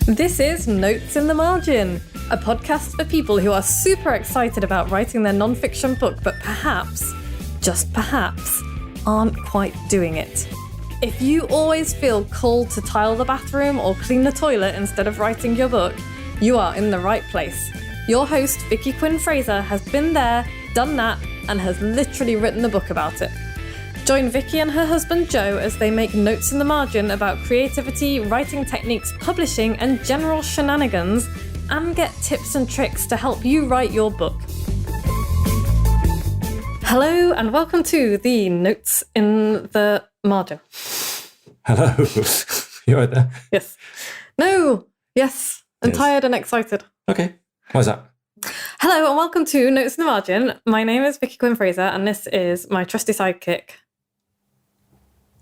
This is Notes in the Margin, a podcast for people who are super excited about writing their non-fiction book, but perhaps, just perhaps, aren't quite doing it. If you always feel called to tile the bathroom or clean the toilet instead of writing your book, you are in the right place. Your host, Vicky Quinn Fraser, has been there, done that, and has literally written the book about it. Join Vicky and her husband Joe as they make notes in the margin about creativity, writing techniques, publishing, and general shenanigans, and get tips and tricks to help you write your book. Hello, and welcome to the Notes in the Margin. Hello. You right there? Yes. No. Yes. I'm tired and excited. Okay. Why's that? Hello, and welcome to Notes in the Margin. My name is Vicky Quinn Fraser, and this is my trusty sidekick,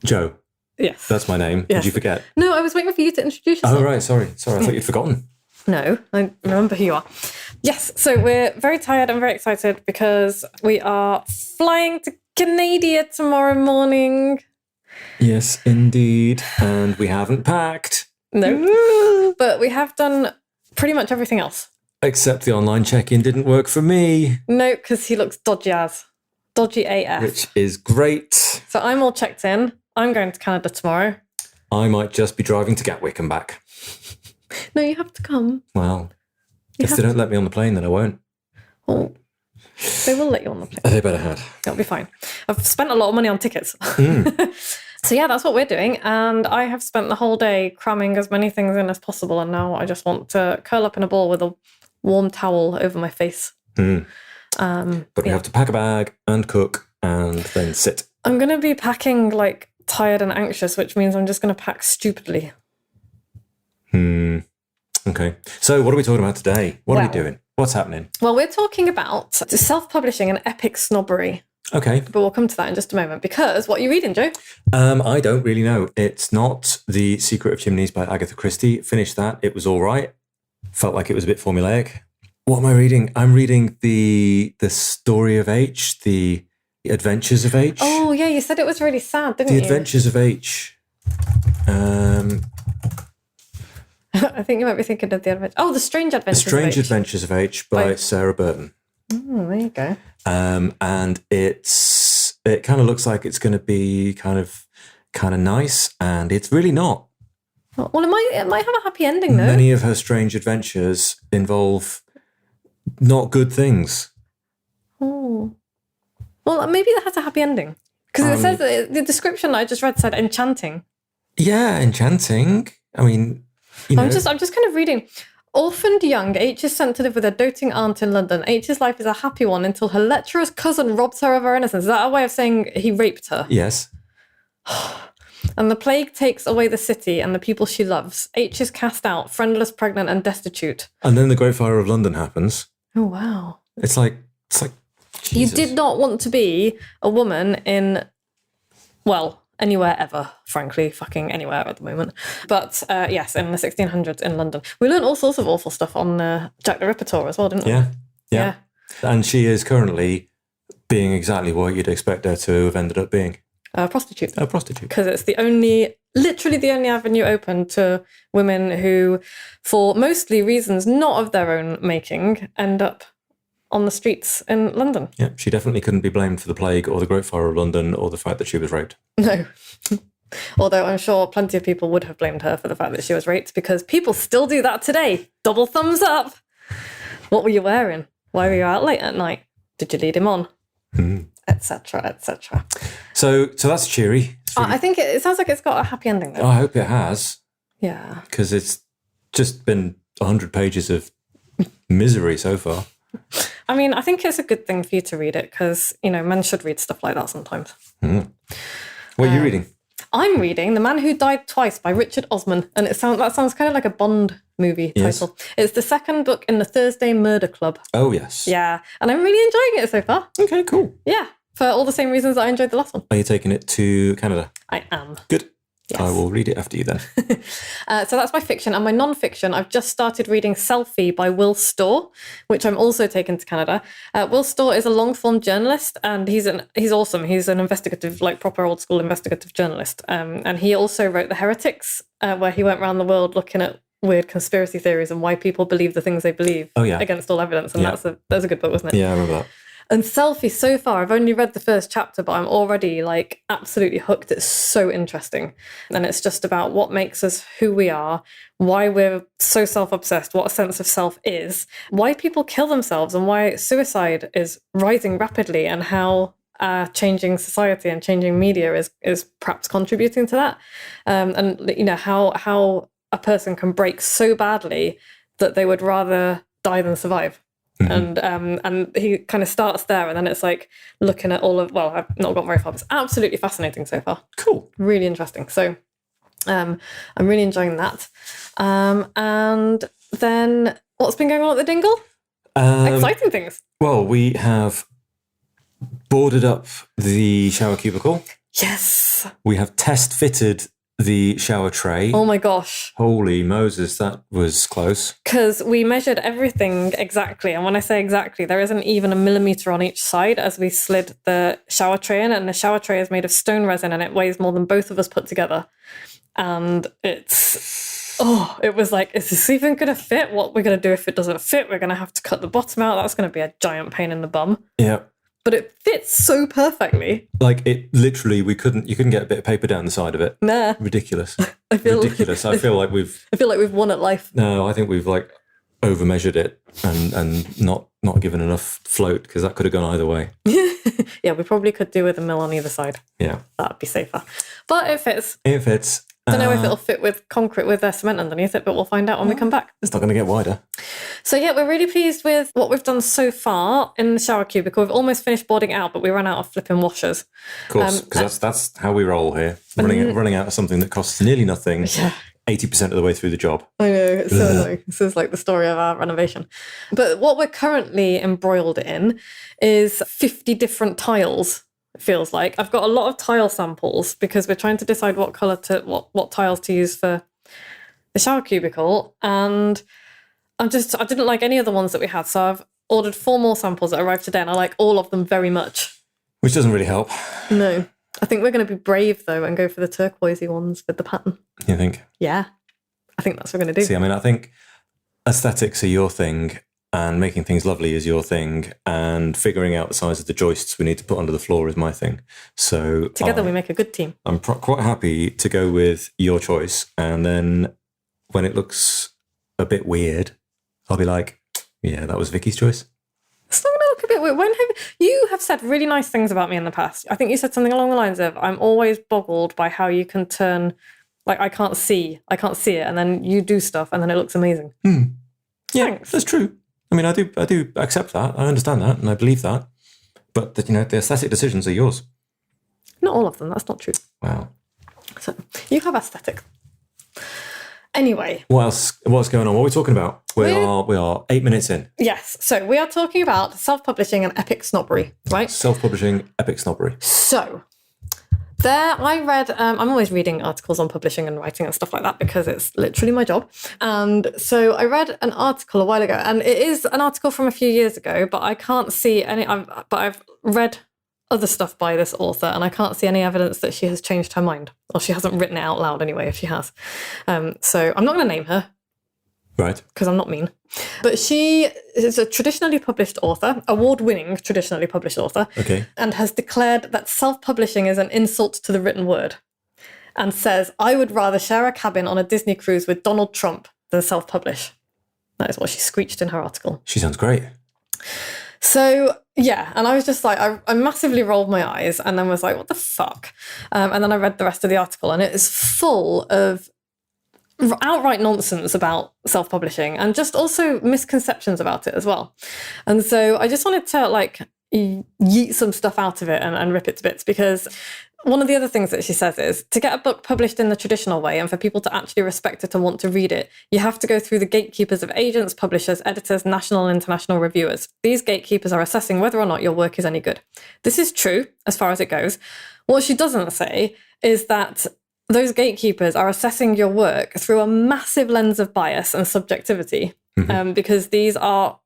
Joe. Yes. That's my name. Yes. Did you forget? No, I was waiting for you to introduce yourself. Oh, right. Sorry. I thought you'd forgotten. No, I remember who you are. Yes, so we're very tired and very excited because we are flying to Canada tomorrow morning. Yes, indeed. And we haven't packed. No, but we have done pretty much everything else. Except the online check-in didn't work for me. No, because he looks dodgy AF. Which is great. So I'm all checked in. I'm going to Canada tomorrow. I might just be driving to Gatwick and back. No, you have to come. Well, if they don't let me on the plane, then I won't. Oh, they will let you on the plane. They better had. That'll be fine. I've spent a lot of money on tickets. So yeah, that's what we're doing. And I have spent the whole day cramming as many things in as possible. And now I just want to curl up in a ball with a warm towel over my face. But we have to pack a bag and cook and then sit. I'm going to be packing like tired and anxious, which means I'm just going to pack stupidly. Okay. So what are we talking about today? What are we doing? What's happening? Well, we're talking about self-publishing and epic snobbery. Okay. But we'll come to that in just a moment, because what are you reading, Joe? I don't really know. It's not The Secret of Chimneys by Agatha Christie. Finished that. It was all right. Felt like it was a bit formulaic. What am I reading? I'm reading the Story of H, The Adventures of H. Oh, yeah, you said it was really sad, didn't you? The Adventures of H. I think you might be thinking of The Strange Adventures The Strange of H. Adventures of H by Sarah Burton. Oh, there you go. And it kind of looks like it's going to be kind of nice, and it's really not. Well, it might have a happy ending, though. Many of her strange adventures involve not good things. Oh. Well, maybe that has a happy ending. Because it says, the description I just read said enchanting. Yeah, enchanting. I mean, you know. I'm just kind of reading. Orphaned young, H is sent to live with a doting aunt in London. H's life is a happy one until her lecherous cousin robs her of her innocence. Is that a way of saying he raped her? Yes. And the plague takes away the city and the people she loves. H is cast out, friendless, pregnant, and destitute. And then the Great Fire of London happens. Oh, wow. It's like Jesus. You did not want to be a woman in, well, anywhere ever, frankly, fucking anywhere at the moment. But yes, in the 1600s in London. We learned all sorts of awful stuff on Jack the Ripper tour as well, didn't we? Yeah. And she is currently being exactly what you'd expect her to have ended up being. A prostitute. A prostitute. Because it's literally the only avenue open to women who, for mostly reasons not of their own making, end up on the streets in London. Yeah, she definitely couldn't be blamed for the plague or the Great Fire of London or the fact that she was raped. No. Although I'm sure plenty of people would have blamed her for the fact that she was raped, because people still do that today. Double thumbs up. What were you wearing? Why were you out late at night? Did you lead him on? Etc., etc. So that's cheery. Really... I think it sounds like it's got a happy ending, though. I hope it has. Yeah. Because it's just been 100 pages of misery so far. I mean, I think it's a good thing for you to read it, because, men should read stuff like that sometimes. What are you reading? I'm reading The Man Who Died Twice by Richard Osman, and that sounds kind of like a Bond movie title. It's the second book in the Thursday Murder Club. Oh, yes. Yeah, and I'm really enjoying it so far. Okay, cool. Yeah, for all the same reasons that I enjoyed the last one. Are you taking it to Canada? I am. Good. Yes. I will read it after you then. So that's my fiction. And my non-fiction, I've just started reading Selfie by Will Storr, which I'm also taking to Canada. Will Storr is a long-form journalist, and he's awesome. He's an investigative, like proper old-school investigative journalist. And he also wrote The Heretics, where he went around the world looking at weird conspiracy theories and why people believe the things they believe against all evidence. And that was a good book, wasn't it? Yeah, I remember that. And Selfie, so far, I've only read the first chapter, but I'm already like absolutely hooked. It's so interesting. And it's just about what makes us who we are, why we're so self-obsessed, what a sense of self is, why people kill themselves and why suicide is rising rapidly, and how changing society and changing media is perhaps contributing to that. And, you know, how a person can break so badly that they would rather die than survive. Mm-hmm. And he kind of starts there, and then it's like looking at all of, well, I've not got very far, but it's absolutely fascinating so far. Cool. Really interesting. So I'm really enjoying that. And then what's been going on at the Dingle? Exciting things. Well, we have boarded up the shower cubicle. Yes. We have test fitted the shower tray. Oh my gosh. Holy Moses, that was close. Because we measured everything exactly. And when I say exactly, there isn't even a millimetre on each side as we slid the shower tray in. And the shower tray is made of stone resin and it weighs more than both of us put together. And it was like, is this even going to fit? What we're going to do if it doesn't fit? We're going to have to cut the bottom out. That's going to be a giant pain in the bum. Yeah. But it fits so perfectly. Like it literally, you couldn't get a bit of paper down the side of it. Nah. Ridiculous. Ridiculous. I feel like we've won at life. No, I think we've like over measured it and not given enough float, because that could have gone either way. Yeah, we probably could do with a mill on either side. Yeah. That'd be safer. But it fits. It fits. Don't know if it'll fit with concrete with cement underneath it, but we'll find out when we come back. It's not going to get wider. So yeah, we're really pleased with what we've done so far in the shower cubicle. We've almost finished boarding out, but we ran out of flipping washers. Of course, because that's how we roll here. Running out of something that costs nearly nothing, 80% of the way through the job. I know, it's so annoying. This is like the story of our renovation. But what we're currently embroiled in is 50 different tiles. It feels like I've got a lot of tile samples because we're trying to decide what color what tiles to use for the shower cubicle, and I didn't like any of the ones that we had, so I've ordered 4 more samples that arrived today, and I like all of them very much. Which doesn't really help. No, I think we're going to be brave though and go for the turquoisey ones with the pattern. You think? Yeah, I think that's what we're going to do. See, I mean, I think aesthetics are your thing, and making things lovely is your thing, and figuring out the size of the joists we need to put under the floor is my thing. So together we make a good team. I'm quite happy to go with your choice, and then when it looks a bit weird, I'll be like, yeah, that was Vicky's choice. It's not going to look a bit weird. You have said really nice things about me in the past. I think you said something along the lines of, I'm always boggled by how you can turn, like I can't see it, and then you do stuff and then it looks amazing. Yeah, thanks. That's true. I mean, I do accept that. I understand that, and I believe that. But the aesthetic decisions are yours. Not all of them. That's not true. Wow. So you have aesthetic. Anyway, what's going on? What are we talking about? We are 8 minutes in. Yes. So we are talking about self-publishing and epic snobbery, right? Self-publishing, epic snobbery. So there, I read, I'm always reading articles on publishing and writing and stuff like that because it's literally my job. And so I read an article a while ago, and it is an article from a few years ago, but I can't see any, but I've read other stuff by this author and I can't see any evidence that she has changed her mind, or she hasn't written it out loud anyway, if she has. So I'm not going to name her. Right. Because I'm not mean. But she is a traditionally published author, award-winning traditionally published author, okay, and has declared that self-publishing is an insult to the written word, and says, I would rather share a cabin on a Disney cruise with Donald Trump than self-publish. That is what she screeched in her article. She sounds great. So, yeah, and I was just like, I massively rolled my eyes and then was like, what the fuck? And then I read the rest of the article, and it is full of outright nonsense about self-publishing and just also misconceptions about it as well. And so I just wanted to like yeet some stuff out of it and rip it to bits, because one of the other things that she says is to get a book published in the traditional way and for people to actually respect it and want to read it, you have to go through the gatekeepers of agents, publishers, editors, national and international reviewers. These gatekeepers are assessing whether or not your work is any good. This is true as far as it goes. What she doesn't say is that those gatekeepers are assessing your work through a massive lens of bias and subjectivity, because these are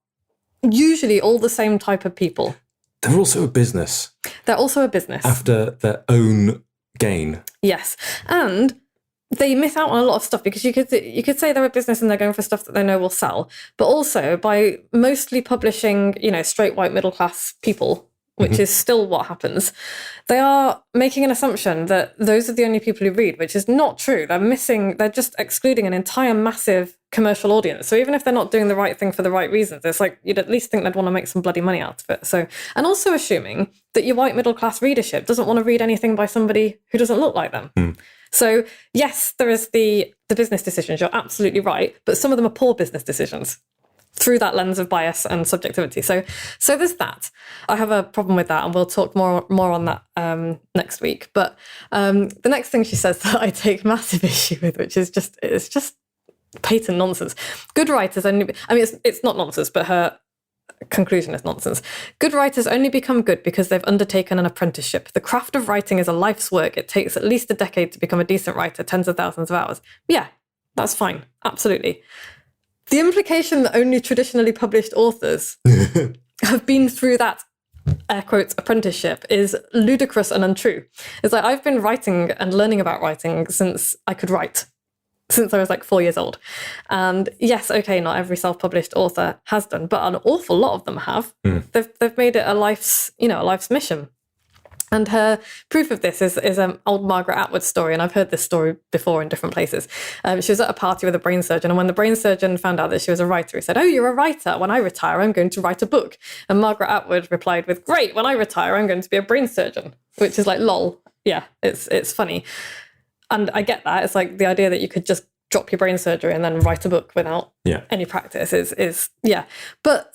usually all the same type of people. They're also a business. They're also a business. After their own gain. Yes. And they miss out on a lot of stuff, because you could say they're a business and they're going for stuff that they know will sell, but also by mostly publishing, straight white middle class people, which is still what happens, they are making an assumption that those are the only people who read, which is not true. They're just excluding an entire massive commercial audience. So even if they're not doing the right thing for the right reasons, it's like you'd at least think they'd want to make some bloody money out of it. So, and also assuming that your white middle class readership doesn't want to read anything by somebody who doesn't look like them. So yes, there is the business decisions, you're absolutely right, but some of them are poor business decisions through that lens of bias and subjectivity. So there's that. I have a problem with that, and we'll talk more on that next week. But the next thing she says that I take massive issue with, which is it's just patent nonsense. Good writers only, it's not nonsense, but her conclusion is nonsense. Good writers only become good because they've undertaken an apprenticeship. The craft of writing is a life's work. It takes at least a decade to become a decent writer, tens of thousands of hours. Yeah, that's fine. Absolutely. The implication that only traditionally published authors have been through that, air quotes, apprenticeship is ludicrous and untrue. It's like, I've been writing and learning about writing since I could write, since I was like 4 years old. And yes, okay, not every self-published author has done, but an awful lot of them have. They've made it a life's mission. And her proof of this is an old Margaret Atwood story, and I've heard this story before in different places. She was at a party with a brain surgeon, and when the brain surgeon found out that she was a writer, he said, "Oh, you're a writer. When I retire, I'm going to write a book." And Margaret Atwood replied with, "Great, when I retire, I'm going to be a brain surgeon," which is like, lol. Yeah, it's funny. And I get that. It's like the idea that you could just drop your brain surgery and then write a book without any practice is. But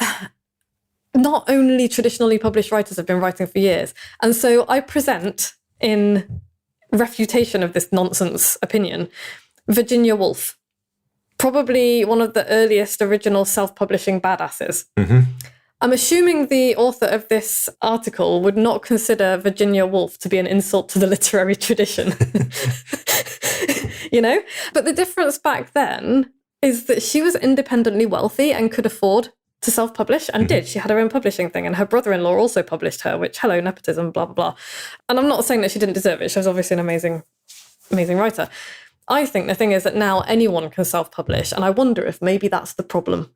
not only traditionally published writers have been writing for years. And so I present, in refutation of this nonsense opinion, Virginia Woolf, probably one of the earliest original self-publishing badasses. I'm assuming the author of this article would not consider Virginia Woolf to be an insult to the literary tradition. But the difference back then is that she was independently wealthy and could afford to self-publish, and did. She had her own publishing thing, and her brother-in-law also published her, which, hello, nepotism, blah, blah, blah. And I'm not saying that she didn't deserve it. She was obviously an amazing writer. I think the thing is that now anyone can self-publish, and I wonder if maybe that's the problem.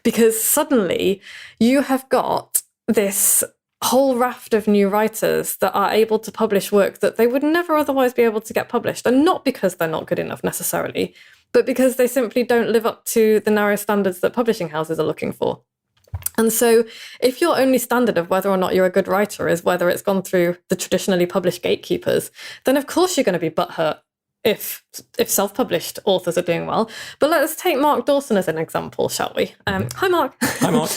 Because suddenly you have got this whole raft of new writers that are able to publish work that they would never otherwise be able to get published, and not because they're not good enough necessarily, but because they simply don't live up to the narrow standards that publishing houses are looking for. And so if your only standard of whether or not you're a good writer is whether it's gone through the traditionally published gatekeepers, then of course you're going to be butthurt if self-published authors are doing well. But let's take Mark Dawson as an example, shall we? Hi, Mark. Hi, Mark.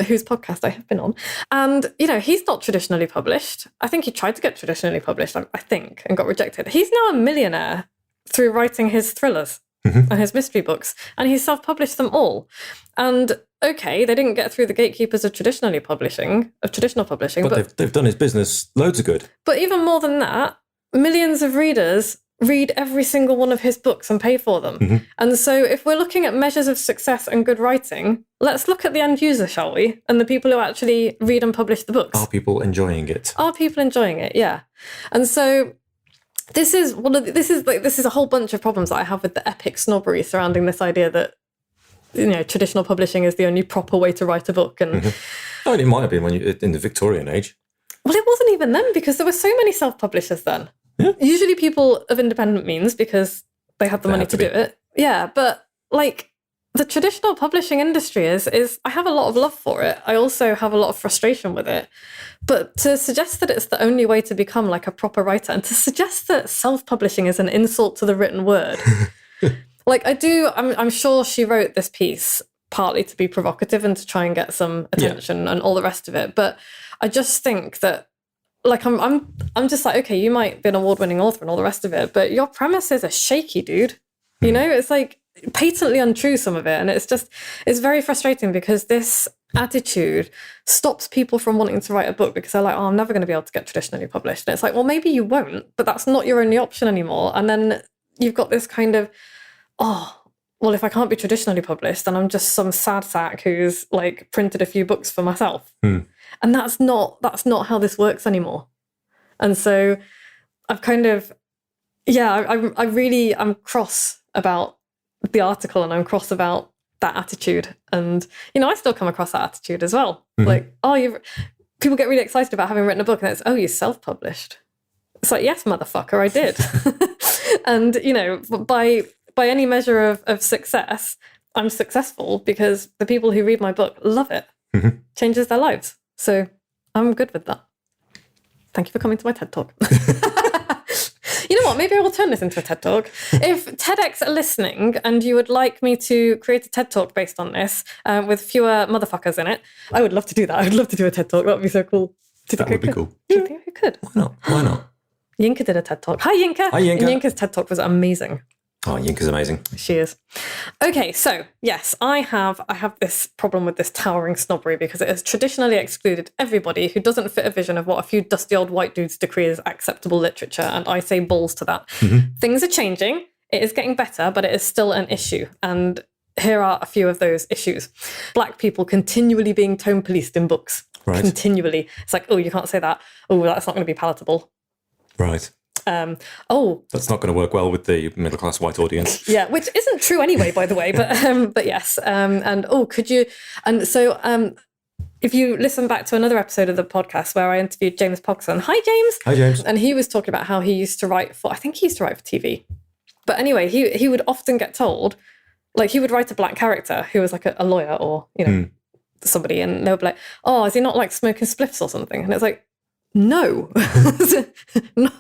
Whose podcast I have been on. And, he's not traditionally published. I think he tried to get traditionally published, I think, and got rejected. He's now a millionaire through writing his thrillers and his mystery books, and he's self-published them all. And okay, they didn't get through the gatekeepers of traditional publishing, but they've done his business loads of good. But even more than that, millions of readers read every single one of his books and pay for them. And so if we're looking at measures of success and good writing, let's look at the end user, shall we? And the people who actually read and publish the books. Are people enjoying it? Are people enjoying it? Yeah. And so this is a whole bunch of problems that I have with the epic snobbery surrounding this idea that traditional publishing is the only proper way to write a book. And it might have been in the Victorian age. Well, it wasn't even then, because there were so many self-publishers then. Yeah. Usually people of independent means, because they had the money to do it. Yeah, but the traditional publishing industry is I have a lot of love for it. I also have a lot of frustration with it. But to suggest that it's the only way to become like a proper writer, and to suggest that self-publishing is an insult to the written word, I'm sure she wrote this piece partly to be provocative and to try and get some attention and all the rest of it. But I just think that I'm just like, okay, you might be an award-winning author and all the rest of it, but your premises are shaky, dude. It's like patently untrue, some of it. And it's very frustrating, because this attitude stops people from wanting to write a book, because they're like, oh, I'm never going to be able to get traditionally published. And it's like, well, maybe you won't, but that's not your only option anymore. And then you've got this kind of, oh, well, if I can't be traditionally published, then I'm just some sad sack who's printed a few books for myself. And that's not how this works anymore. And so I've kind of I'm cross about the article, and I'm cross about that attitude. And, I still come across that attitude as well. Like, people get really excited about having written a book, and it's, you self-published. It's like, yes, motherfucker, I did. And, by any measure of success, I'm successful because the people who read my book love it. Changes their lives. So I'm good with that. Thank you for coming to my TED Talk. You know what? Maybe I will turn this into a TED Talk. If TEDx are listening and you would like me to create a TED Talk based on this with fewer motherfuckers in it, I would love to do that. I would love to do a TED Talk. That would be so cool. That would be cool. Do you think I could? Why not? Yinka did a TED Talk. Hi, Yinka. Hi, Yinka. And Yinka's TED Talk was amazing. Oh, Yinka's amazing. She is. Okay, so yes, I have this problem with this towering snobbery because it has traditionally excluded everybody who doesn't fit a vision of what a few dusty old white dudes decree as acceptable literature, and I say balls to that. Things are changing. It is getting better, but it is still an issue. And here are a few of those issues. Black people continually being tone policed in books. Right. Continually. It's like, you can't say that. That's not going to be palatable. Right. That's not going to work well with the middle-class white audience. Yeah, which isn't true anyway, by the way, but yes. Could you... And so if you listen back to another episode of the podcast where I interviewed James Pogson. Hi, James. Hi, James. And he was talking about how he used to write for... I think he used to write for TV. But anyway, he would often get told... Like, he would write a black character who was like a lawyer or, somebody, and they would be like, is he not like smoking spliffs or something? And it's like, no, no,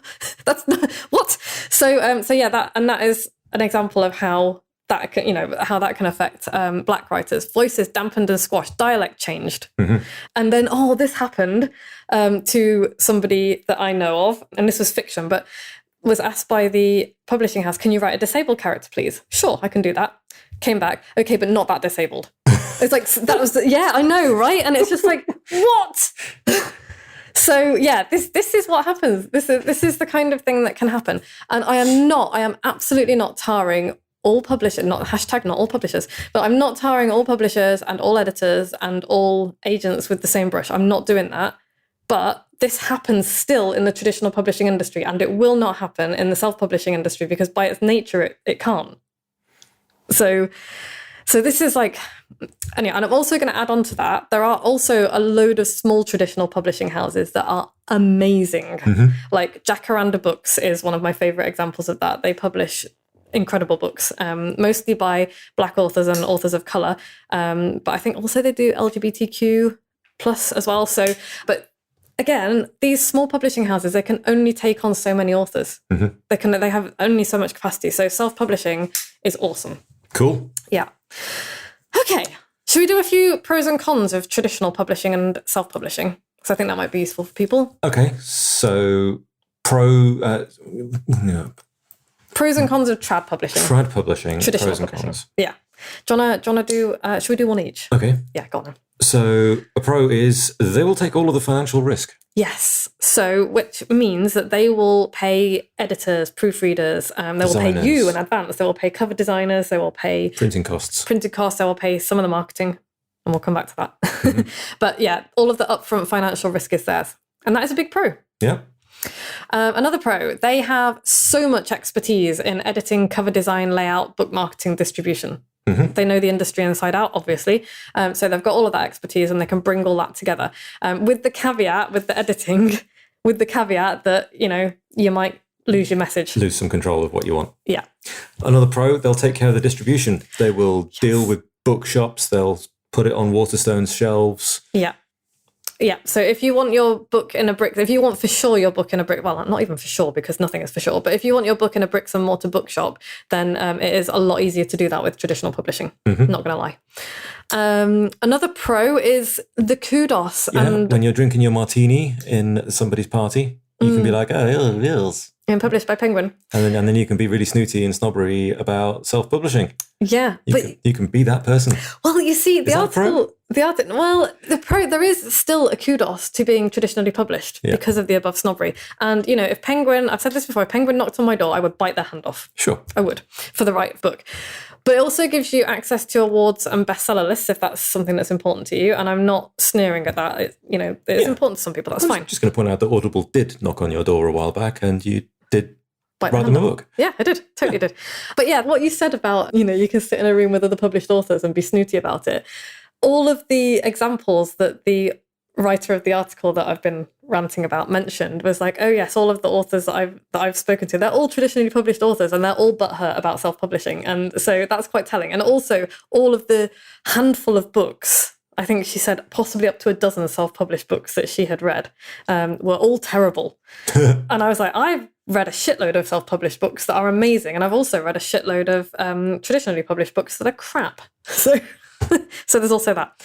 that's not what. So that is an example of how that can, how that can affect black writers. Voices dampened and squashed, dialect changed, and then this happened to somebody that I know of, and this was fiction, but was asked by the publishing house, "Can you write a disabled character, please?" "Sure, I can do that." Came back, "Okay, but not that disabled." It's like that was I know, right? And it's just like what. So yeah, this is what happens. This is the kind of thing that can happen. And I am absolutely not tarring all publishers, not all publishers, but I'm not tarring all publishers and all editors and all agents with the same brush. I'm not doing that. But this happens still in the traditional publishing industry, and it will not happen in the self-publishing industry because by its nature, it can't. So this is like, and I'm also going to add on to that. There are also a load of small traditional publishing houses that are amazing. Like Jacaranda Books is one of my favorite examples of that. They publish incredible books, mostly by Black authors and authors of color. But I think also they do LGBTQ plus as well. So, but again, these small publishing houses, they can only take on so many authors. They have only so much capacity. So self-publishing is awesome. Cool. Yeah. Okay. Should we do a few pros and cons of traditional publishing and self-publishing? Because I think that might be useful for people. Okay. So pros and cons of trad publishing. Trad publishing. Traditional pros and publishing. Cons. Yeah. Do you wanna do? Should we do one each? Okay. Yeah. Go on. So a pro is they will take all of the financial risk. Yes. So, which means that they will pay editors, proofreaders, they will pay you in advance. They will pay cover designers. They will pay printing costs. They will pay some of the marketing, and we'll come back to that. But yeah, all of the upfront financial risk is theirs, and that is a big pro. Yeah. Another pro, they have so much expertise in editing, cover design, layout, book marketing, distribution. They know the industry inside out, obviously. So they've got all of that expertise and they can bring all that together. With the caveat, with the editing, with the caveat that, you might lose your message. Lose some control of what you want. Yeah. Another pro, they'll take care of the distribution. They will deal with bookshops. They'll put it on Waterstone's shelves. Yeah. Yeah, so if you want your book in a brick, if you want for sure your book in a brick, well, not even for sure because nothing is for sure, but if you want your book in a bricks and mortar bookshop, then it is a lot easier to do that with traditional publishing. Not going to lie. Another pro is the kudos. Yeah, and when you're drinking your martini in somebody's party, you can be like, oh, yes. And published by Penguin. And then you can be really snooty and snobbery about self-publishing. Yeah. You can be that person. Well, you see, there is still a kudos to being traditionally published because of the above snobbery. And, if Penguin, I've said this before, if Penguin knocked on my door, I would bite their hand off. Sure. I would, for the right book. But it also gives you access to awards and bestseller lists if that's something that's important to you. And I'm not sneering at that. It's important to some people. That's fine. I'm just going to point out that Audible did knock on your door a while back and you did bite the Write hand them a off. book. Yeah, I did. Totally did. But yeah, what you said about, you can sit in a room with other published authors and be snooty about it. All of the examples that the writer of the article that I've been ranting about mentioned was like, oh yes, all of the authors that I've spoken to, they're all traditionally published authors and they're all butthurt about self-publishing. And so that's quite telling. And also all of the handful of books, I think she said possibly up to a dozen self-published books that she had read, were all terrible. And I was like, I've read a shitload of self-published books that are amazing. And I've also read a shitload of traditionally published books that are crap. So there's also that.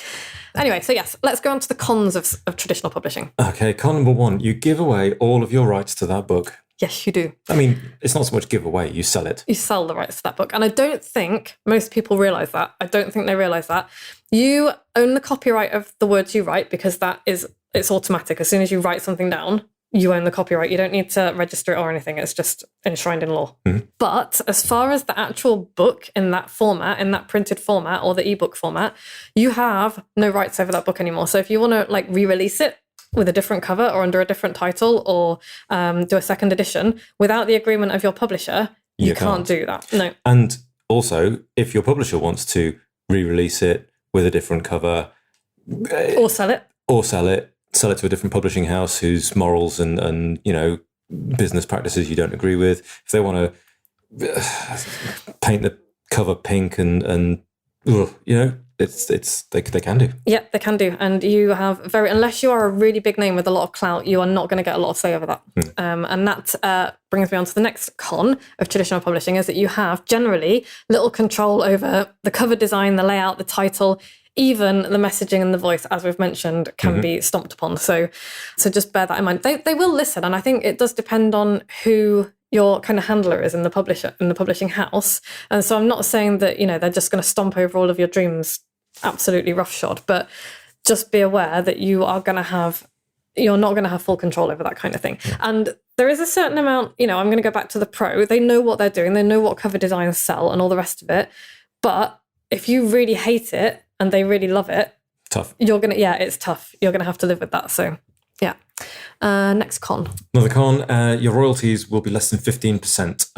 Anyway, so yes, let's go on to the cons of traditional publishing. Okay, con number 1, you give away all of your rights to that book. Yes, you do. I mean, it's not so much give away, you sell it. You sell the rights to that book. And I don't think most people realise that. I don't think they realise that. You own the copyright of the words you write because it's automatic. As soon as you write something down, you own the copyright. You don't need to register it or anything. It's just enshrined in law. Mm-hmm. But as far as the actual book in that format, in that printed format or the ebook format, you have no rights over that book anymore. So if you want to re-release it with a different cover or under a different title or do a second edition without the agreement of your publisher, you can't do that. No. And also, if your publisher wants to re-release it with a different cover or sell it to a different publishing house whose morals and business practices you don't agree with. If they want to paint the cover pink and they can do. Yeah, they can do. And you have unless you are a really big name with a lot of clout, you are not going to get a lot of say over that. And that brings me on to the next con of traditional publishing, is that you have generally little control over the cover design, the layout, the title. Even the messaging and the voice, as we've mentioned, can be stomped upon. So just bear that in mind. They will listen, and I think it does depend on who your kind of handler is in the publishing house. And so I'm not saying that they're just going to stomp over all of your dreams absolutely roughshod, but just be aware that you're not going to have full control over that kind of thing. Yeah. And there is a certain amount. I'm going to go back to the pro. They know what they're doing. They know what cover designs sell and all the rest of it. But if you really hate it and they really love it, tough. It's tough. You're gonna have to live with that. So, yeah. Next con. Another con: your royalties will be less than 15%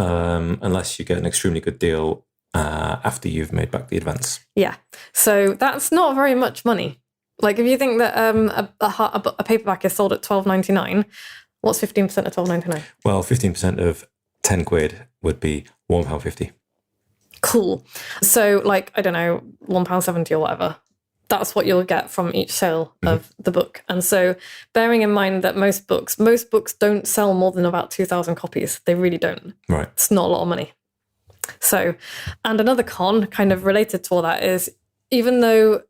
unless you get an extremely good deal after you've made back the advance. Yeah. So that's not very much money. Like if you think that a paperback is sold at £12.99, what's 15% of £12.99? Well, 15% of £10 would be £1.50. Cool. So I don't know, £1.70 or whatever. That's what you'll get from each sale of the book. And so bearing in mind that most books don't sell more than about 2,000 copies. They really don't. Right. It's not a lot of money. So, and another con kind of related to all that is, even though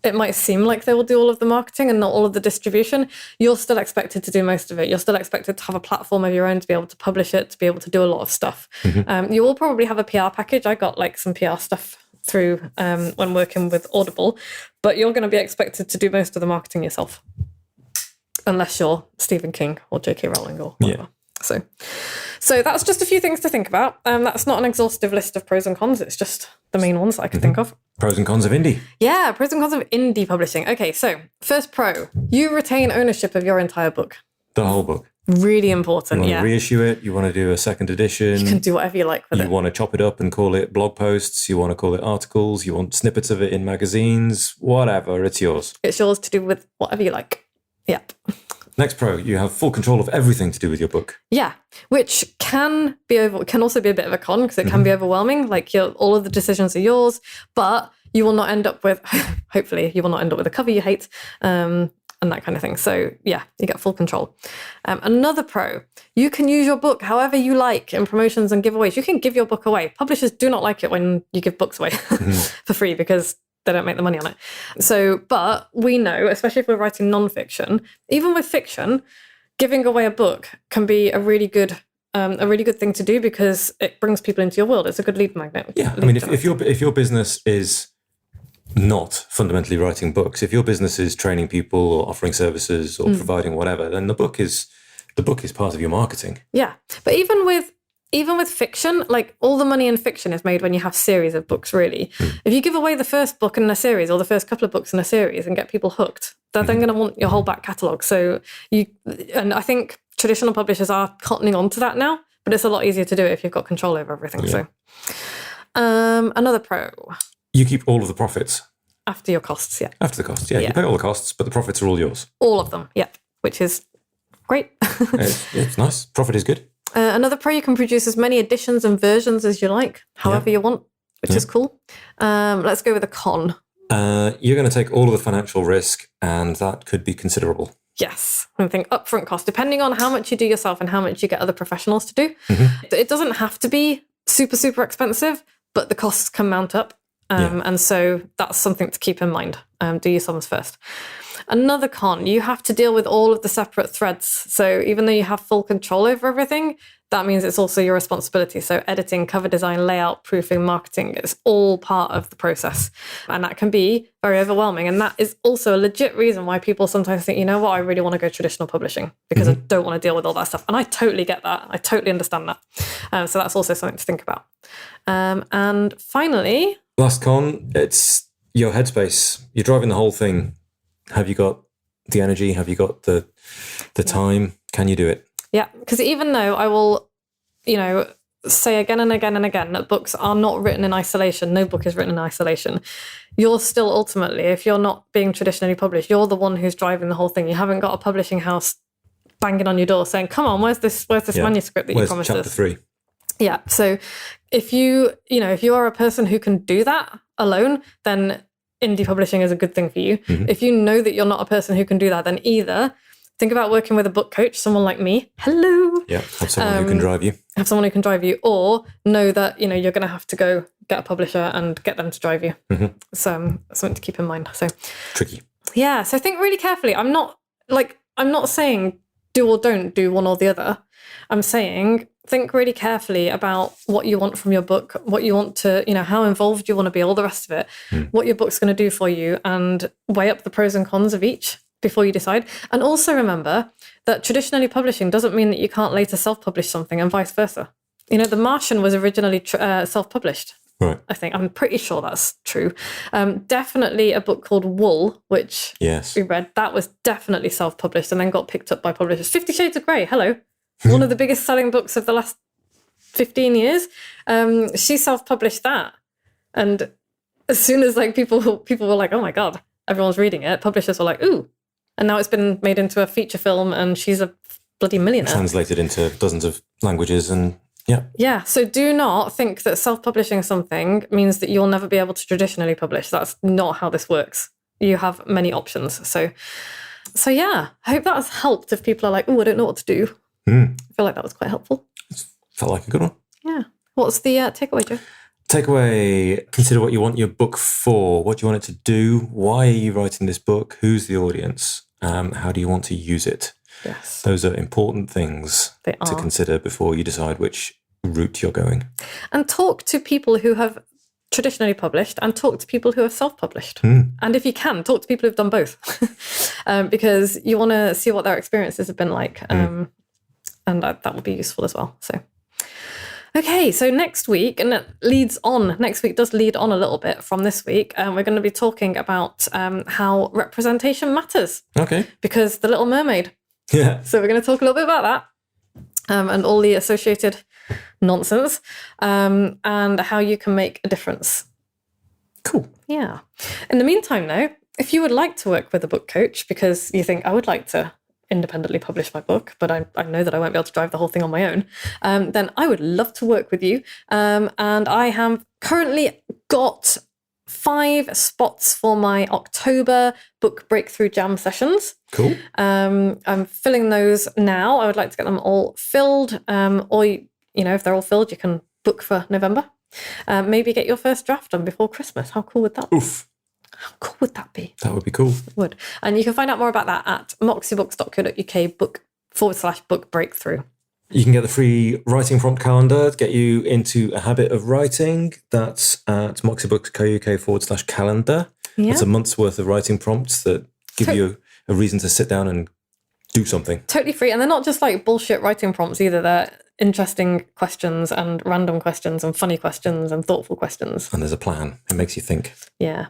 it might seem like they will do all of the marketing and not all of the distribution, you're still expected to do most of it. You're still expected to have a platform of your own, to be able to publish it, to be able to do a lot of stuff. You will probably have a PR package. I got some PR stuff through when working with Audible, but you're going to be expected to do most of the marketing yourself, unless you're Stephen King or J.K. Rowling or whatever. Yeah. So that's just a few things to think about. That's not an exhaustive list of pros and cons. It's just the main ones that I could think of. Pros and cons of indie. Yeah, pros and cons of indie publishing. Okay, so first pro, you retain ownership of your entire book. The whole book. Really important, you want to reissue it, you want to do a second edition. You can do whatever you like with it. You want to chop it up and call it blog posts, you want to call it articles, you want snippets of it in magazines, whatever, it's yours. It's yours to do with whatever you like. Yep. Next pro, you have full control of everything to do with your book. Yeah, which can also be a bit of a con, because it can be overwhelming. All of the decisions are yours, but you will not end up with, hopefully, you will not end up with a cover you hate, and that kind of thing. So yeah, you get full control. Another pro, you can use your book however you like in promotions and giveaways. You can give your book away. Publishers do not like it when you give books away for free, because they don't make the money on it. So, but we know, especially if we're writing nonfiction, even with fiction, giving away a book can be a really good thing to do, because it brings people into your world. It's a good lead magnet. Yeah, I mean, if your business is not fundamentally writing books, if your business is training people or offering services or providing whatever, then the book is part of your marketing. Yeah, but even with fiction, all the money in fiction is made when you have series of books, really. If you give away the first book in a series or the first couple of books in a series and get people hooked, they're then going to want your whole back catalogue. And I think traditional publishers are cottoning on to that now, But it's a lot easier to do it if you've got control over everything. Yeah. So another pro. You keep all of the profits. After your costs, yeah. After the costs, yeah. You pay all the costs, but the profits are all yours. All of them, yeah, which is great. It's nice. Profit is good. Another pro, you can produce as many editions and versions as you like, however you want, which is cool. Let's go with a con. You're going to take all of the financial risk, and that could be considerable. Yes, I think upfront cost, depending on how much you do yourself and how much you get other professionals to do. It doesn't have to be super, super expensive, but the costs can mount up. And so that's something to keep in mind. Do your sums first. Another con, you have to deal with all of the separate threads. So even though you have full control over everything, that means it's also your responsibility. So editing, cover design, layout, proofing, marketing, it's all part of the process. And that can be very overwhelming. And that is also a legit reason why people sometimes think, you know what, I really want to go traditional publishing because I don't want to deal with all that stuff. And I totally get that. I totally understand that. So that's also something to think about. And finally... Last con, it's your headspace. You're driving the whole thing. Have you got the energy? Have you got the time? Can you do it? Yeah, because even though I will, say again and again and again that books are not written in isolation, no book is written in isolation, you're still ultimately, if you're not being traditionally published, you're the one who's driving the whole thing. You haven't got a publishing house banging on your door saying, come on, where's this manuscript that you promised us? Chapter 3? Yeah, so if you are a person who can do that alone, then indie publishing is a good thing for you. If you know that you're not a person who can do that, then either think about working with a book coach, someone like me. Hello. Yeah, have someone who can drive you. Have someone who can drive you, or know that, you're going to have to go get a publisher and get them to drive you. So something to keep in mind. So tricky. Yeah, so think really carefully. I'm not saying do or don't do one or the other. I'm saying think really carefully about what you want from your book, what you want to, how involved you want to be, all the rest of it, what your book's going to do for you, and weigh up the pros and cons of each before you decide. And also remember that traditionally publishing doesn't mean that you can't later self-publish something and vice versa. The Martian was originally self-published. Right. I think. I'm pretty sure that's true. Definitely a book called Wool, which we read, that was definitely self-published and then got picked up by publishers. 50 Shades of Grey, hello. One of the biggest selling books of the last 15 years. She self-published that. And as soon as people were like, oh my God, everyone's reading it, publishers were like, ooh. And now it's been made into a feature film and she's a bloody millionaire. Translated into dozens of languages and Yeah, so do not think that self-publishing something means that you'll never be able to traditionally publish. That's not how this works. You have many options. So yeah, I hope that has helped if people are like, oh, I don't know what to do. I feel like that was quite helpful. Felt like a good one. Yeah. What's the takeaway, Joe? Takeaway, consider what you want your book for. What do you want it to do? Why are you writing this book? Who's the audience? How do you want to use it? Yes. Those are important things to consider before you decide which route you're going. And talk to people who have traditionally published and talk to people who are self-published. And if you can, talk to people who've done both. Because you want to see what their experiences have been like. And that would be useful as well. So, okay, so next week, and it leads on, next week does lead on a little bit from this week. We're going to be talking about how representation matters. Okay. Because The Little Mermaid. Yeah. So we're going to talk a little bit about that and all the associated nonsense and how you can make a difference. Cool. Yeah. In the meantime, though, if you would like to work with a book coach because you think I would like to independently publish my book, but I know that I won't be able to drive the whole thing on my own, then I would love to work with you. And I have currently got 5 spots for my October book breakthrough jam sessions. Cool. I'm filling those now. I would like to get them all filled. Or, if they're all filled, you can book for November. Maybe get your first draft done before Christmas. How cool would that be? Oof. How cool would that be? That would be cool. It would. And you can find out more about that at moxiebooks.co.uk/book breakthrough. You can get the free writing prompt calendar to get you into a habit of writing. That's at moxiebooks.co.uk/calendar. Yeah. It's a month's worth of writing prompts that give you a reason to sit down and do something. Totally free. And they're not just like bullshit writing prompts either. They're interesting questions and random questions and funny questions and thoughtful questions. And there's a plan. It makes you think. Yeah.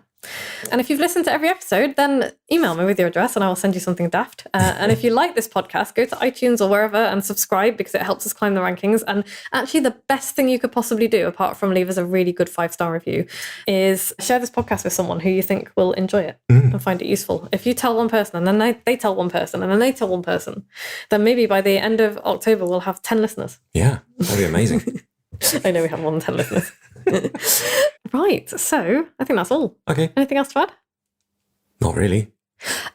And if you've listened to every episode, then email me with your address and I will send you something daft. And if you like this podcast, go to iTunes or wherever and subscribe because it helps us climb the rankings. And actually, the best thing you could possibly do, apart from leave us a really good 5-star review, is share this podcast with someone who you think will enjoy it and find it useful. If you tell one person and then they tell one person and then they tell one person, then maybe by the end of October, we'll have 10 listeners. Yeah, that'd be amazing. I know we have more than 10 listeners. Right, so I think that's all. Okay. Anything else to add? Not really.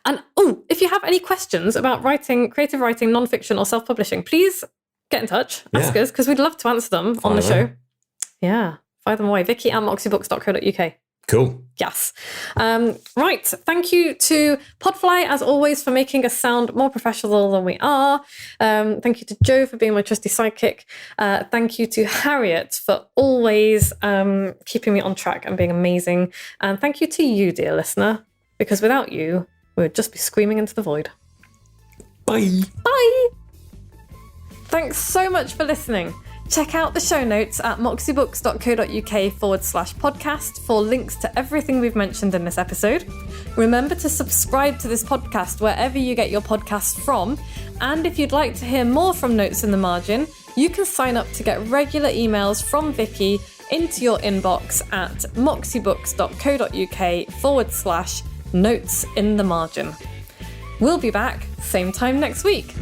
And if you have any questions about writing, creative writing, non-fiction or self-publishing, please get in touch, ask us, because we'd love to answer them on the show. Yeah, fire them away. Vicky at moxiebooks.co.uk. Cool. Yes. Right. Thank you to Podfly, as always, for making us sound more professional than we are. Thank you to Joe for being my trusty sidekick. Thank you to Harriet for always keeping me on track and being amazing. And thank you to you, dear listener, because without you, we would just be screaming into the void. Bye. Bye. Thanks so much for listening. Check out the show notes at moxiebooks.co.uk/podcast for links to everything we've mentioned in this episode. Remember to subscribe to this podcast wherever you get your podcasts from. And if you'd like to hear more from Notes in the Margin, you can sign up to get regular emails from Vicky into your inbox at moxiebooks.co.uk/notes in the margin. We'll be back same time next week.